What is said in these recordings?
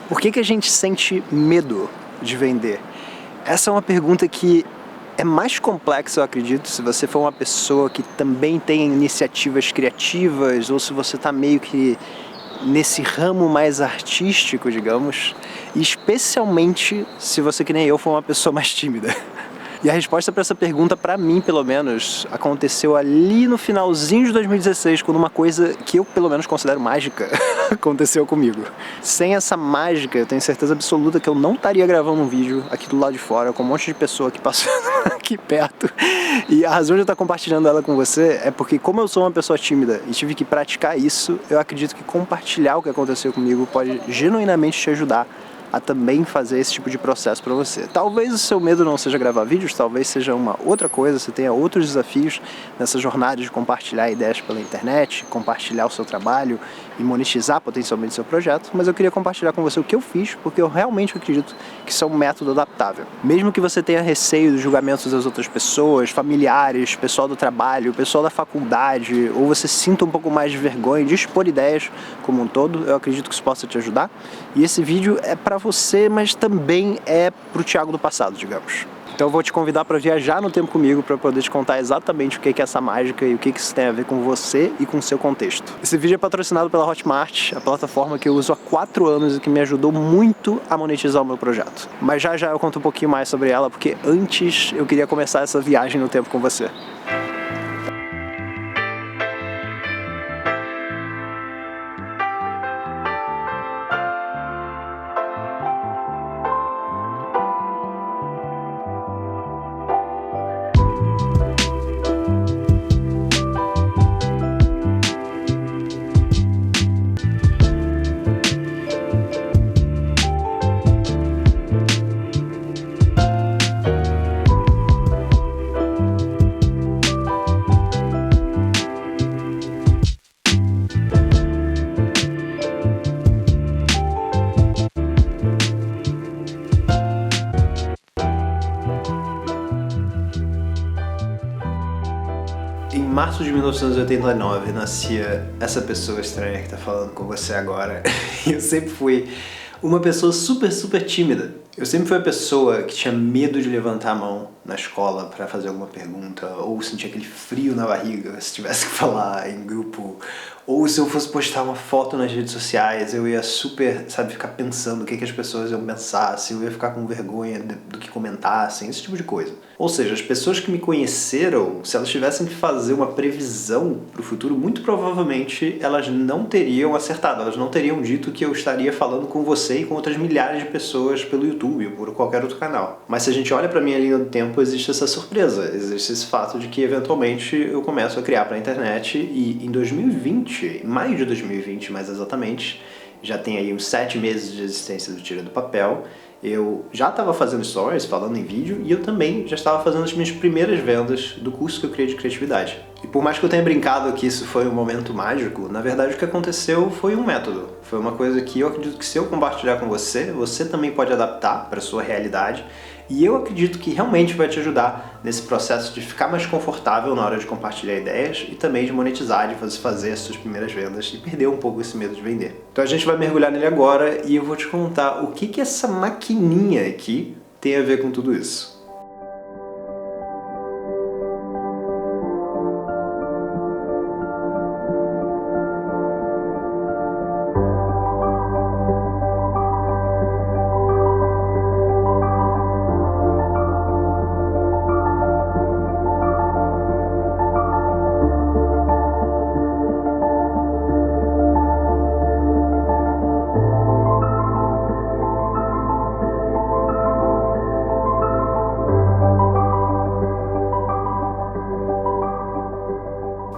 Por que a gente sente medo de vender? Essa é uma pergunta que é mais complexa, eu acredito, se você for uma pessoa que também tem iniciativas criativas ou se você está meio que nesse ramo mais artístico, digamos, e especialmente se você, que nem eu, for uma pessoa mais tímida. E a resposta para essa pergunta, para mim, pelo menos, aconteceu ali no finalzinho de 2016, quando uma coisa que eu, pelo menos, considero mágica aconteceu comigo. Sem essa mágica, eu tenho certeza absoluta que eu não estaria gravando um vídeo aqui do lado de fora, com um monte de pessoa aqui passando aqui perto. E a razão de eu estar compartilhando ela com você é porque, como eu sou uma pessoa tímida e tive que praticar isso, eu acredito que compartilhar o que aconteceu comigo pode genuinamente te ajudar a também fazer esse tipo de processo para você. Talvez o seu medo não seja gravar vídeos, talvez seja uma outra coisa, você tenha outros desafios nessa jornada de compartilhar ideias pela internet, compartilhar o seu trabalho e monetizar potencialmente o seu projeto, mas eu queria compartilhar com você o que eu fiz, porque eu realmente acredito que isso é um método adaptável. Mesmo que você tenha receio dos julgamentos das outras pessoas, familiares, pessoal do trabalho, pessoal da faculdade, ou você sinta um pouco mais de vergonha de expor ideias como um todo, eu acredito que isso possa te ajudar. E esse vídeo é para você, mas também é para o Thiago do passado, digamos. Então eu vou te convidar para viajar no tempo comigo para poder te contar exatamente o que é essa mágica e o que isso tem a ver com você e com o seu contexto. Esse vídeo é patrocinado pela Hotmart, a plataforma que eu uso há 4 anos e que me ajudou muito a monetizar o meu projeto. Mas já eu conto um pouquinho mais sobre ela, porque antes eu queria começar essa viagem no tempo com você. Em março de 1989 nascia essa pessoa estranha que tá falando com você agora. E eu sempre fui uma pessoa super tímida. Eu sempre fui a pessoa que tinha medo de levantar a mão na escola para fazer alguma pergunta, ou sentia aquele frio na barriga se tivesse que falar em grupo, ou se eu fosse postar uma foto nas redes sociais, eu ia ficar pensando o que as pessoas iam pensar, se eu ia ficar com vergonha do que comentassem, esse tipo de coisa. Ou seja, as pessoas que me conheceram, se elas tivessem que fazer uma previsão para o futuro, muito provavelmente elas não teriam acertado, elas não teriam dito que eu estaria falando com você e com outras milhares de pessoas pelo YouTube ou por qualquer outro canal. Mas se a gente olha para minha linha do tempo, existe essa surpresa, existe esse fato de que eventualmente eu começo a criar para a internet e em 2020, em maio de 2020 mais exatamente, já tem aí uns 7 meses de existência do Tira do Papel, eu já estava fazendo stories, falando em vídeo, e eu também já estava fazendo as minhas primeiras vendas do curso que eu criei de criatividade. E por mais que eu tenha brincado que isso foi um momento mágico, na verdade o que aconteceu foi um método. Foi uma coisa que eu acredito que se eu compartilhar com você, você também pode adaptar para a sua realidade. E eu acredito que realmente vai te ajudar nesse processo de ficar mais confortável na hora de compartilhar ideias e também de monetizar, de você fazer as suas primeiras vendas e perder um pouco esse medo de vender. Então a gente vai mergulhar nele agora e eu vou te contar o que essa maquininha aqui tem a ver com tudo isso.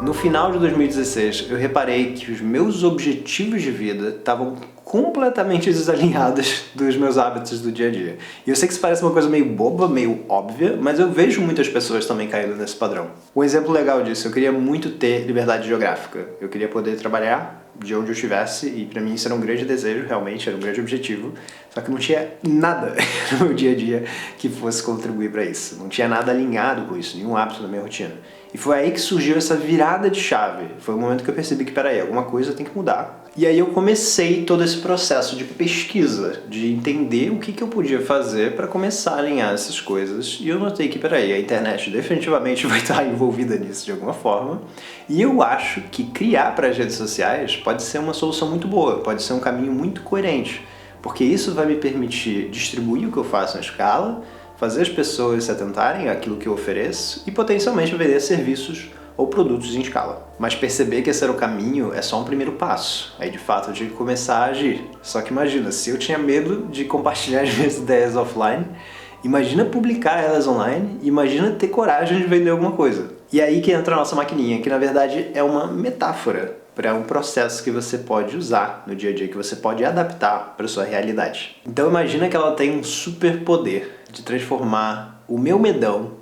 No final de 2016, eu reparei que os meus objetivos de vida estavam completamente desalinhados dos meus hábitos do dia a dia. E eu sei que isso parece uma coisa meio boba, meio óbvia, mas eu vejo muitas pessoas também caindo nesse padrão. Um exemplo legal disso, eu queria muito ter liberdade geográfica. Eu queria poder trabalhar de onde eu estivesse, e pra mim isso era um grande desejo, realmente, era um grande objetivo, só que não tinha nada no meu dia a dia que fosse contribuir para isso. Não tinha nada alinhado com isso, nenhum hábito na minha rotina. E foi aí que surgiu essa virada de chave. Foi o momento que eu percebi que, peraí, alguma coisa tem que mudar. E aí eu comecei todo esse processo de pesquisa, de entender o que eu podia fazer para começar a alinhar essas coisas. E eu notei que, peraí, a internet definitivamente vai estar envolvida nisso de alguma forma. E eu acho que criar para as redes sociais pode ser uma solução muito boa, pode ser um caminho muito coerente. Porque isso vai me permitir distribuir o que eu faço na escala, fazer as pessoas se atentarem àquilo que eu ofereço e potencialmente vender serviços ou produtos em escala. Mas perceber que esse era o caminho é só um primeiro passo. Aí de fato eu tinha que começar a agir. Só que imagina, se eu tinha medo de compartilhar as minhas ideias offline, imagina publicar elas online, imagina ter coragem de vender alguma coisa. E aí que entra a nossa maquininha, que na verdade é uma metáfora para um processo que você pode usar no dia a dia, que você pode adaptar para sua realidade. Então imagina que ela tem um super poder de transformar o meu medão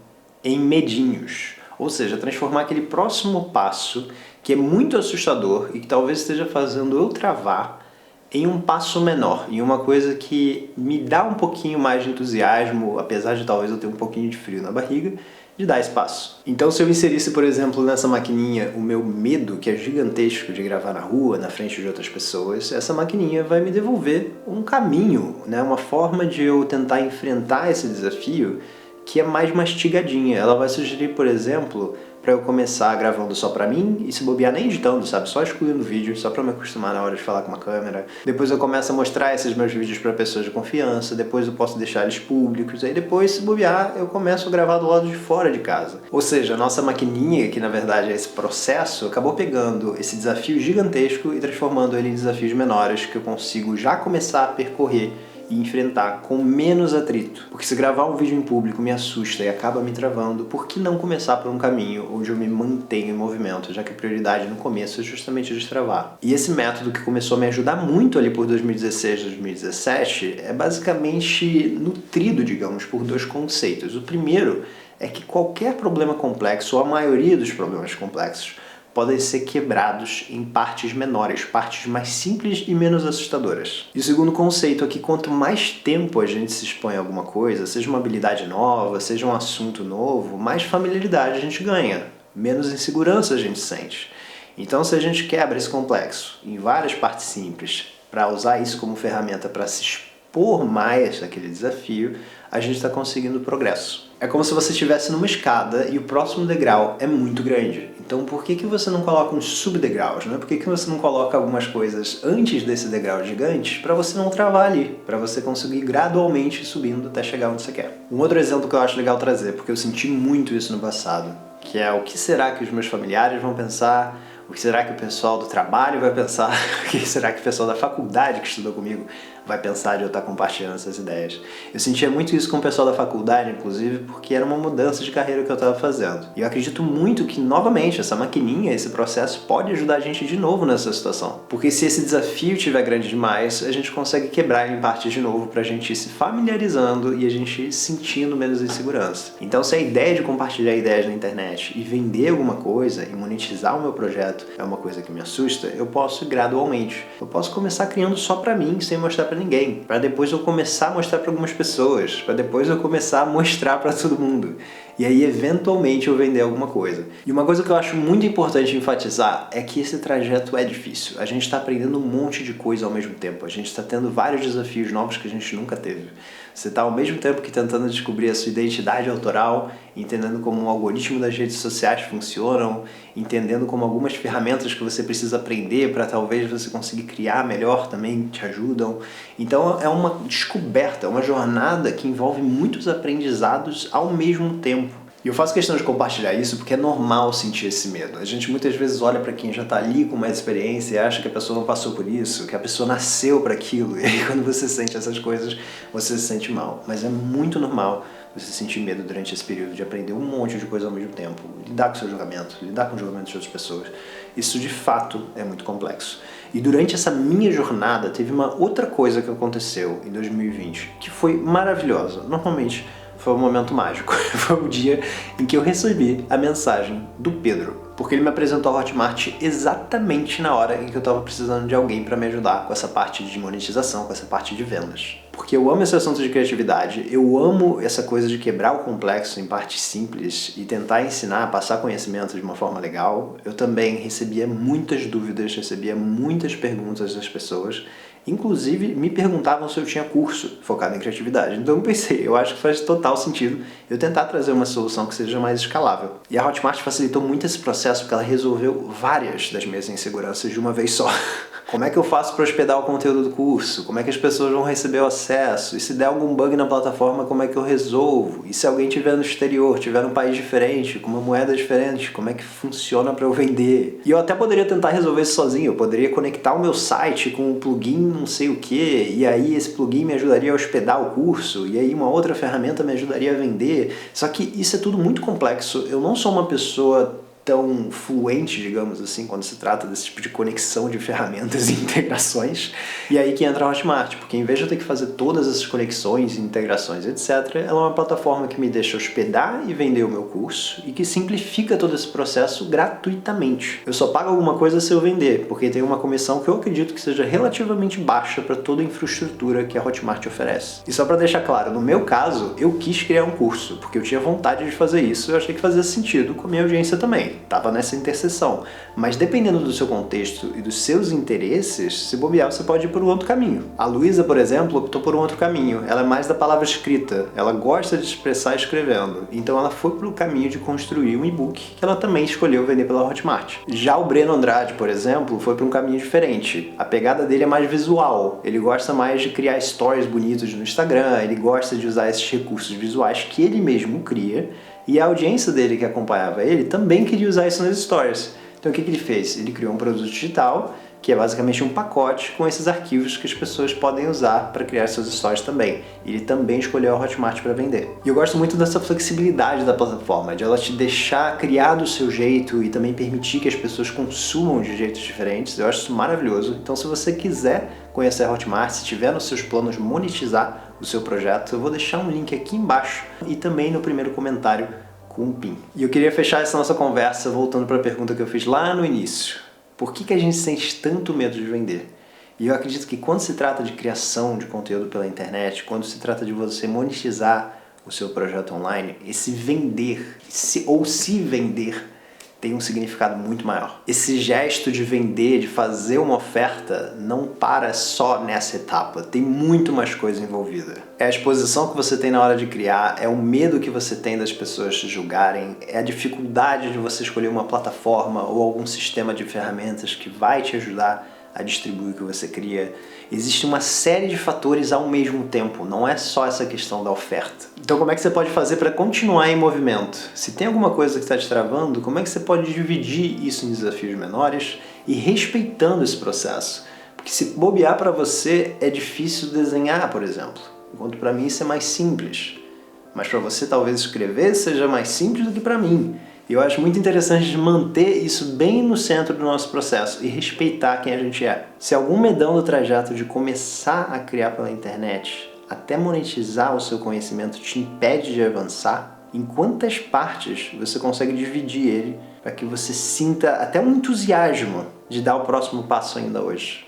em medinhos. Ou seja, transformar aquele próximo passo que é muito assustador e que talvez esteja fazendo eu travar em um passo menor, em uma coisa que me dá um pouquinho mais de entusiasmo, apesar de talvez eu ter um pouquinho de frio na barriga, de dar espaço. Então se eu inserisse, por exemplo, nessa maquininha o meu medo, que é gigantesco de gravar na rua, na frente de outras pessoas, essa maquininha vai me devolver um caminho, né? Uma forma de eu tentar enfrentar esse desafio que é mais mastigadinha. Ela vai sugerir, por exemplo, para eu começar gravando só pra mim e se bobear nem editando, sabe? Só excluindo o vídeo, só pra me acostumar na hora de falar com uma câmera. Depois eu começo a mostrar esses meus vídeos pra pessoas de confiança, depois eu posso deixar eles públicos, aí depois, se bobear, eu começo a gravar do lado de fora de casa. Ou seja, a nossa maquininha, que na verdade é esse processo, acabou pegando esse desafio gigantesco e transformando ele em desafios menores que eu consigo já começar a percorrer e enfrentar com menos atrito. Porque se gravar um vídeo em público me assusta e acaba me travando, por que não começar por um caminho onde eu me mantenho em movimento, já que a prioridade no começo é justamente destravar. E esse método que começou a me ajudar muito ali por 2016, 2017, é basicamente nutrido, digamos, por dois conceitos. O primeiro é que qualquer problema complexo, ou a maioria dos problemas complexos, podem ser quebrados em partes menores, partes mais simples e menos assustadoras. E o segundo conceito é que quanto mais tempo a gente se expõe a alguma coisa, seja uma habilidade nova, seja um assunto novo, mais familiaridade a gente ganha, menos insegurança a gente sente. Então se a gente quebra esse complexo em várias partes simples, para usar isso como ferramenta para se expor mais àquele desafio, a gente está conseguindo progresso. É como se você estivesse numa escada e o próximo degrau é muito grande. Então por que você não coloca uns subdegraus, né? Por que você não coloca algumas coisas antes desse degrau gigante para você não travar ali, para você conseguir gradualmente ir subindo até chegar onde você quer? Um outro exemplo que eu acho legal trazer, porque eu senti muito isso no passado, que é o que será que os meus familiares vão pensar, o que será que o pessoal do trabalho vai pensar, o que será que o pessoal da faculdade que estudou comigo vai pensar de eu estar compartilhando essas ideias. Eu sentia muito isso com o pessoal da faculdade, inclusive, porque era uma mudança de carreira que eu estava fazendo. E eu acredito muito que, novamente, essa maquininha, esse processo pode ajudar a gente de novo nessa situação. Porque se esse desafio estiver grande demais, a gente consegue quebrar ele em partes de novo pra gente ir se familiarizando e a gente ir sentindo menos insegurança. Então, se a ideia de compartilhar ideias na internet e vender alguma coisa e monetizar o meu projeto é uma coisa que me assusta, eu posso ir gradualmente. Eu posso começar criando só pra mim, sem mostrar pra ninguém, para depois eu começar a mostrar para algumas pessoas, para depois eu começar a mostrar para todo mundo. E aí, eventualmente, eu vender alguma coisa. E uma coisa que eu acho muito importante enfatizar é que esse trajeto é difícil. A gente está aprendendo um monte de coisa ao mesmo tempo. A gente está tendo vários desafios novos que a gente nunca teve. Você está ao mesmo tempo que tentando descobrir a sua identidade autoral, entendendo como o algoritmo das redes sociais funcionam, entendendo como algumas ferramentas que você precisa aprender para talvez você conseguir criar melhor também te ajudam. Então é uma descoberta, uma jornada que envolve muitos aprendizados ao mesmo tempo. E eu faço questão de compartilhar isso porque é normal sentir esse medo. A gente muitas vezes olha para quem já está ali com mais experiência e acha que a pessoa não passou por isso, que a pessoa nasceu para aquilo. E aí quando você sente essas coisas, você se sente mal. Mas é muito normal você sentir medo durante esse período de aprender um monte de coisa ao mesmo tempo. Lidar com o seu julgamento, lidar com o julgamento de outras pessoas. Isso de fato é muito complexo. E durante essa minha jornada teve uma outra coisa que aconteceu em 2020 que foi maravilhosa. Normalmente foi um momento mágico. Foi o dia em que eu recebi a mensagem do Pedro, porque ele me apresentou a Hotmart exatamente na hora em que eu estava precisando de alguém para me ajudar com essa parte de monetização, com essa parte de vendas. Porque eu amo esse assunto de criatividade, eu amo essa coisa de quebrar o complexo em partes simples e tentar ensinar, passar conhecimento de uma forma legal. Eu também recebia muitas dúvidas, recebia muitas perguntas das pessoas. Inclusive, me perguntavam se eu tinha curso focado em criatividade. Então eu pensei, eu acho que faz total sentido eu tentar trazer uma solução que seja mais escalável. E a Hotmart facilitou muito esse processo porque ela resolveu várias das minhas inseguranças de uma vez só. Como é que eu faço para hospedar o conteúdo do curso? Como é que as pessoas vão receber o acesso? E se der algum bug na plataforma, como é que eu resolvo? E se alguém estiver no exterior, estiver num país diferente, com uma moeda diferente, como é que funciona para eu vender? E eu até poderia tentar resolver isso sozinho. Eu poderia conectar o meu site com um plugin não sei o que, e aí esse plugin me ajudaria a hospedar o curso, e aí uma outra ferramenta me ajudaria a vender. Só que isso é tudo muito complexo. Eu não sou uma pessoa tão fluente, digamos assim, quando se trata desse tipo de conexão de ferramentas e integrações. E aí que entra a Hotmart, porque em vez de eu ter que fazer todas essas conexões, integrações, etc., ela é uma plataforma que me deixa hospedar e vender o meu curso e que simplifica todo esse processo gratuitamente. Eu só pago alguma coisa se eu vender, porque tem uma comissão que eu acredito que seja relativamente baixa para toda a infraestrutura que a Hotmart oferece. E só para deixar claro, no meu caso, eu quis criar um curso, porque eu tinha vontade de fazer isso e eu achei que fazia sentido com a minha audiência também. Tava nessa interseção. Mas dependendo do seu contexto e dos seus interesses, se bobear, você pode ir por um outro caminho. A Luísa, por exemplo, optou por um outro caminho. Ela é mais da palavra escrita. Ela gosta de expressar escrevendo. Então ela foi pro caminho de construir um e-book que ela também escolheu vender pela Hotmart. Já o Breno Andrade, por exemplo, foi para um caminho diferente. A pegada dele é mais visual. Ele gosta mais de criar stories bonitos no Instagram. Ele gosta de usar esses recursos visuais que ele mesmo cria. E a audiência dele que acompanhava ele também queria usar isso nas stories. Então o que ele fez? Ele criou um produto digital, que é basicamente um pacote com esses arquivos que as pessoas podem usar para criar seus stories também. Ele também escolheu a Hotmart para vender. E eu gosto muito dessa flexibilidade da plataforma, de ela te deixar criar do seu jeito e também permitir que as pessoas consumam de jeitos diferentes. Eu acho isso maravilhoso. Então se você quiser conhecer a Hotmart, se tiver nos seus planos monetizar o seu projeto, eu vou deixar um link aqui embaixo e também no primeiro comentário com um pin. E eu queria fechar essa nossa conversa voltando para a pergunta que eu fiz lá no início. Por que a gente sente tanto medo de vender? E eu acredito que quando se trata de criação de conteúdo pela internet, quando se trata de você monetizar o seu projeto online, esse vender, se vender, tem um significado muito maior. Esse gesto de vender, de fazer uma oferta, não para só nessa etapa. Tem muito mais coisa envolvida. É a exposição que você tem na hora de criar, é o medo que você tem das pessoas te julgarem, é a dificuldade de você escolher uma plataforma ou algum sistema de ferramentas que vai te ajudar a distribuir o que você cria. Existe uma série de fatores ao mesmo tempo, não é só essa questão da oferta. Então como é que você pode fazer para continuar em movimento? Se tem alguma coisa que está te travando, como é que você pode dividir isso em desafios menores e respeitando esse processo? Porque se bobear para você é difícil desenhar, por exemplo, enquanto para mim isso é mais simples. Mas para você talvez escrever seja mais simples do que para mim. E eu acho muito interessante de manter isso bem no centro do nosso processo e respeitar quem a gente é. Se algum medão do trajeto de começar a criar pela internet até monetizar o seu conhecimento te impede de avançar, em quantas partes você consegue dividir ele para que você sinta até um entusiasmo de dar o próximo passo ainda hoje?